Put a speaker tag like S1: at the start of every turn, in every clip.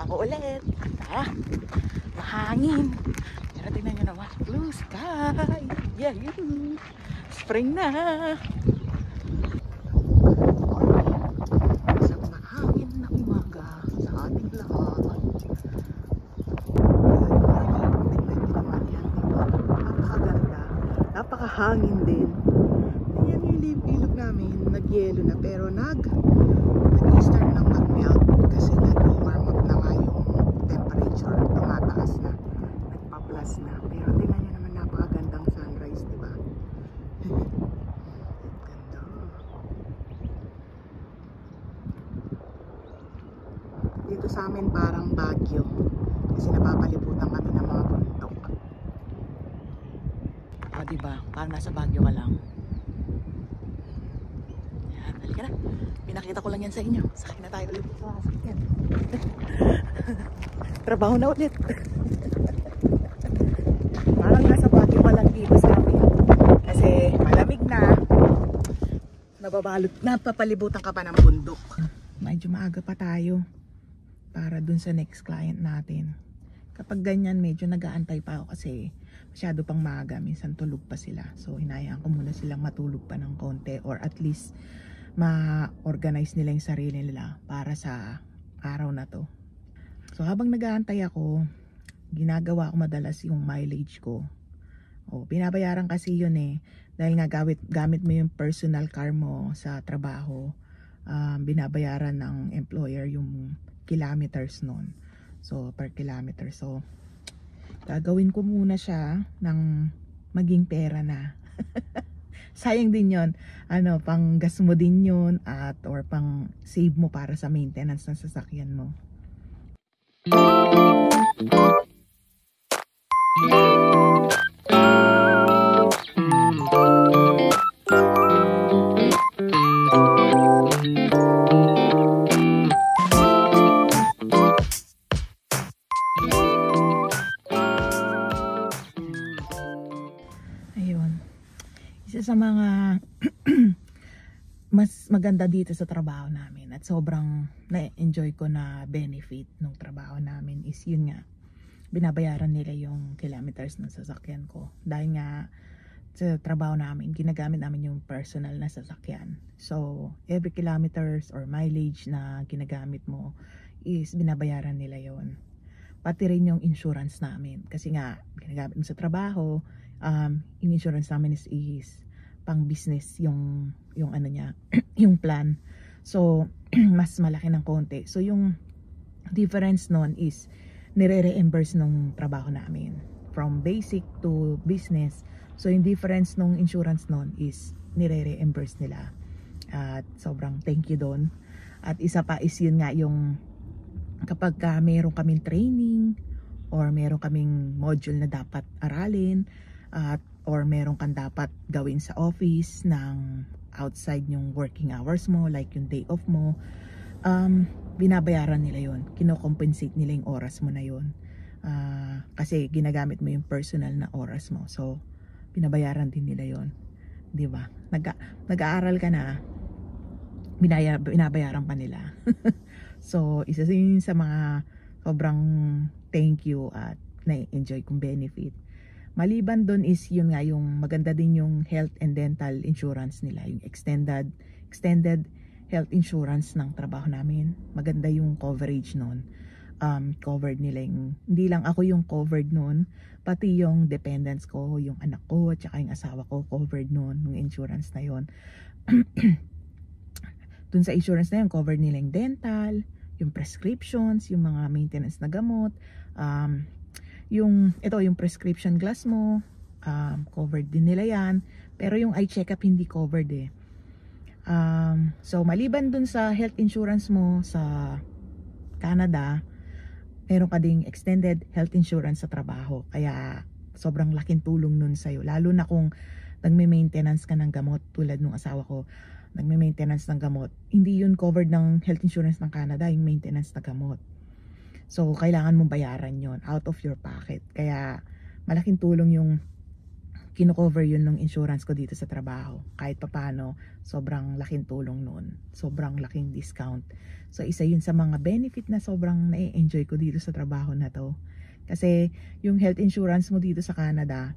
S1: Ako ulit. Mahangin. Pero tingnan nyo naman. Blue sky. Yeah, spring na. Isang mahangin na umaga sa ating lahat. Tingnan nyo naman yan. Napakaganda. Napakahangin din. Ayan yung ilog namin. Nagyelo na pero nag-start ng mag-melt kasi nag-warm up na nga yung temperature. Tumataas na. Nagpa-plus na. Pero tingnan nyo naman napakagandang sunrise, diba? Ganda. Dito sa amin parang Baguio. Kasi napapalibutan kami ng mga bundok. O diba? Parang nasa Baguio ka lang. Yan, halika na. Pinakita ko lang yan sa inyo. Sakay na tayo ulit sa sasakyan. Trabaho na ulit. Parang nasa Baguio ka lang dito sa amin. Kasi malamig na. Napapalibutan ka pa ng bundok. Medyo maaga pa tayo para dun sa next client natin. Kapag ganyan medyo nag-aantay pa ako kasi masyado pang maaga. Minsan tulog pa sila. So hinayaan ko muna silang matulog pa ng konti or at least ma-organize nila yung sarili nila para sa araw na to. So habang nag-aantay ako, ginagawa ko madalas yung mileage ko. O, binabayaran kasi yun dahil nga gamit mo yung personal car mo sa trabaho, binabayaran ng employer yung kilometers nun. So per kilometer. So gagawin ko muna siya ng maging pera na. Sayang din yon, pang gas mo din yun at or pang save mo para sa maintenance ng sasakyan mo. Sa mga mas maganda dito sa trabaho namin at sobrang na-enjoy ko na benefit ng trabaho namin is yun nga, binabayaran nila yung kilometers ng sasakyan ko dahil nga sa trabaho namin ginagamit namin yung personal na sasakyan. So every kilometers or mileage na ginagamit mo is binabayaran nila yon, pati rin yung insurance namin kasi nga ginagamit mo sa trabaho. Yung insurance namin is pang business yung ano niya yung plan, so mas malaki ng konti. So yung difference nun is nire-reimburse nung trabaho namin from basic to business. So yung difference nung insurance nun is nire-reimburse nila at sobrang thank you doon. At isa pa is yun nga yung kapag meron kaming training or meron kaming module na dapat aralin at or meron kang dapat gawin sa office ng outside yung working hours mo, like yung day off mo, binabayaran nila yon, kino-compensate nila yung oras mo na yon, kasi ginagamit mo yung personal na oras mo, so binabayaran din nila yon, di ba? Nag-aaral ka na, binabayaran pa nila. So isa yun sa mga sobrang thank you at na-enjoy kong benefit. Maliban doon is yun nga, yung maganda din yung health and dental insurance nila, yung extended health insurance ng trabaho namin. Maganda yung coverage nun. Covered nila yung, hindi lang ako yung covered nun, pati yung dependents ko, yung anak ko at saka yung asawa ko covered nun, yung insurance na yun. Dun sa insurance na yun, covered nila yung dental, yung prescriptions, yung mga maintenance na gamot, yung prescription glass mo, covered din nila yan. Pero yung eye checkup hindi covered so maliban dun sa health insurance mo sa Canada, meron ka ding extended health insurance sa trabaho. Kaya sobrang laking tulong nun sa'yo, lalo na kung nagme-maintenance ka ng gamot. Tulad nung asawa ko, nagme-maintenance ng gamot, hindi yun covered ng health insurance ng Canada, yung maintenance na gamot. So kailangan mong bayaran yon out of your pocket. Kaya malaking tulong yung kino-cover yun ng insurance ko dito sa trabaho. Kahit papano, sobrang laking tulong nun. Sobrang laking discount. So isa yun sa mga benefit na sobrang na-enjoy ko dito sa trabaho na to. Kasi yung health insurance mo dito sa Canada,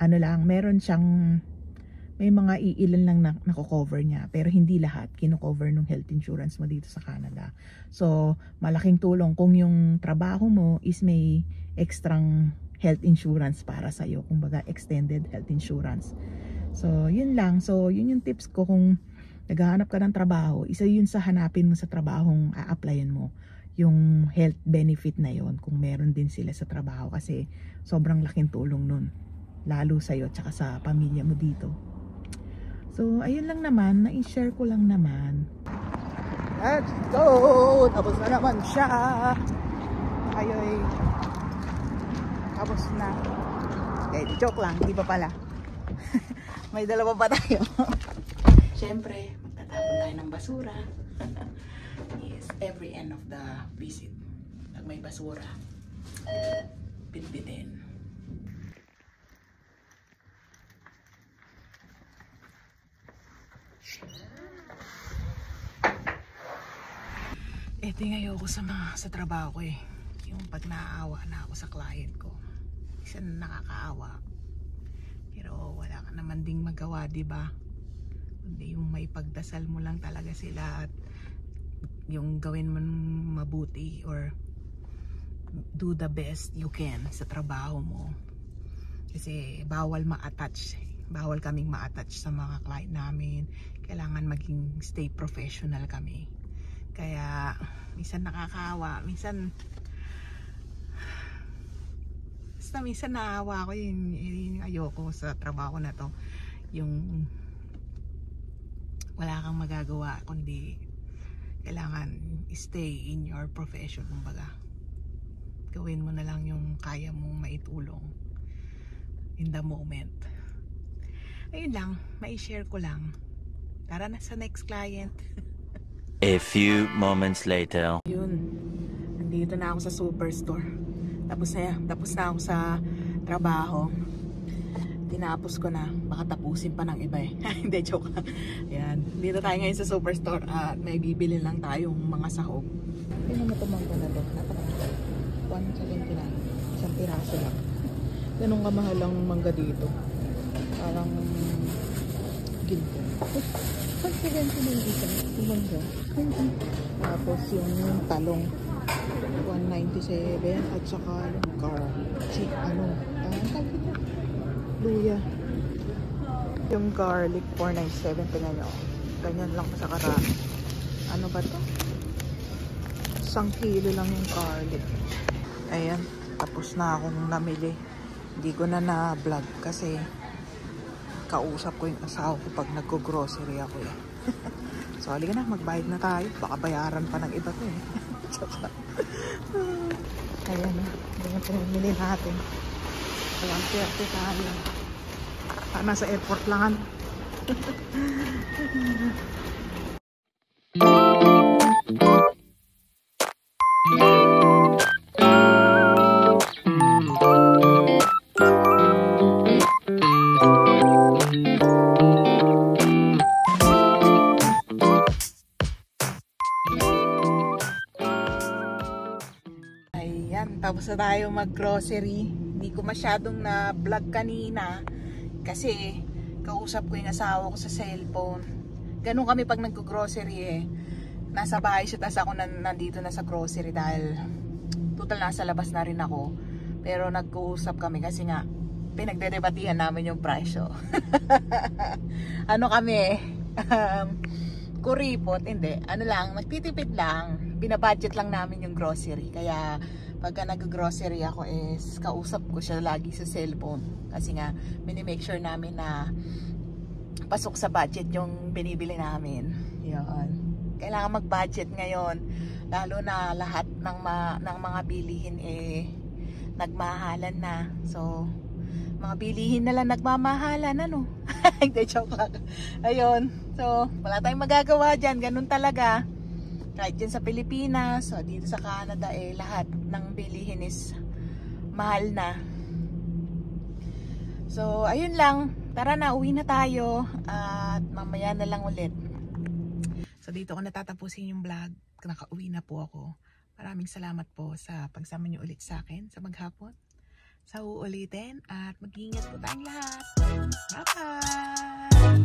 S1: ano lang, meron siyang, may mga iilan lang na nako-cover niya, pero hindi lahat kino-cover ng health insurance mo dito sa Canada. So malaking tulong kung yung trabaho mo is may extrang health insurance para sa iyo, kumbaga extended health insurance. So yun lang. So yun yung tips ko kung naghahanap ka ng trabaho, isa yun sa hanapin mo sa trabahong a-applyan mo, yung health benefit na yon, kung meron din sila sa trabaho, kasi sobrang laking tulong nun, lalo sa iyo tsaka sa pamilya mo dito. So ayun lang naman, na-share ko lang naman. Let's go! Tapos na naman siya. Ayoy, tapos na. Okay, joke lang, di pa pala. May dalawa pa tayo. Siyempre, magtatapon tayo ng basura. Yes, every end of the visit, pag may basura, bitbitin. Ito yung ayoko sa trabaho ko eh. Yung pag naaawa na ako sa client ko, isa na nakakaawa, pero wala ka naman ding magawa, diba? Kundi yung may pagdasal mo lang talaga sila, at yung gawin mo mabuti or do the best you can sa trabaho mo. Kasi bawal kaming ma-attach sa mga client namin. Kailangan maging stay professional kami. Kaya minsan nakakaawa, minsan naawa ko, yung ayoko sa trabaho na to, yung wala kang magagawa kundi kailangan stay in your profession. Kumbaga, gawin mo na lang yung kaya mong maitulong in the moment. Ayun lang, mai-share ko lang. Tara na sa next client.
S2: A few moments later.
S1: Yun, nandito na ako sa superstore. Tapos na ako sa trabaho. Tinapos ko na. Baka tapusin pa ng iba eh. Hindi, joke lang. Ayan, dito tayo ngayon sa superstore at may bibili lang tayong mga sahog. Tingnan mo itong mangga na to. Napakahal. 179. Isang piraso lang. Ganun kamahal ang mangga dito. Parang ginto. 170 yung isa. Yung mangga. Tapos yung talong 197 at saka yung luya. Yung garlic 497. Tingnan nyo. Ganyan lang sa karami. Ano ba to? 1 kilo lang yung garlic. Ayan. Tapos na akong namili. Hindi ko na na-vlog kasi kausap ko yung asawa ko pag nagko-grocery ako eh. So halika na, magbayad na tayo. Baka bayaran pa ng iba to eh. Ayan na. Ganyan pinamili natin. Ayan, perte tayo. Nasa airport lang. Tapos na tayo mag-grocery. Hindi ko masyadong na-vlog kanina kasi kausap ko yung asawa ko sa cellphone. Ganun kami pag nag-grocery eh. Nasa bahay siya, tapos ako nandito na sa grocery dahil total nasa labas na rin ako. Pero nag-uusap kami kasi nga pinagdedebatihan namin yung presyo. Ano kami kuripot, hindi. Ano lang, magtitipid lang. Binabudget lang namin yung grocery. Kaya pagka nag-grocery ako is kausap ko siya lagi sa cellphone. Kasi nga, mini-make sure namin na pasok sa budget yung binibili namin. Yun. Kailangan mag-budget ngayon. Lalo na lahat ng mga bilihin eh nagmahalan na. So, mga bilihin na lang nagmamahalan, ano? Hindi, joke lang. Ayun. So, wala tayong magagawa dyan. Ganun talaga. Kahit dyan sa Pilipinas, so dito sa Canada lahat ng bilihin is mahal na. So, ayun lang. Tara na, uwi na tayo. At mamaya na lang ulit. So, dito ko natatapusin yung vlog. Nakauwi na po ako. Maraming salamat po sa pagsama niyo ulit sa akin sa maghapon. Sa uulitin at mag-iingat po tayong lahat. Bye-bye!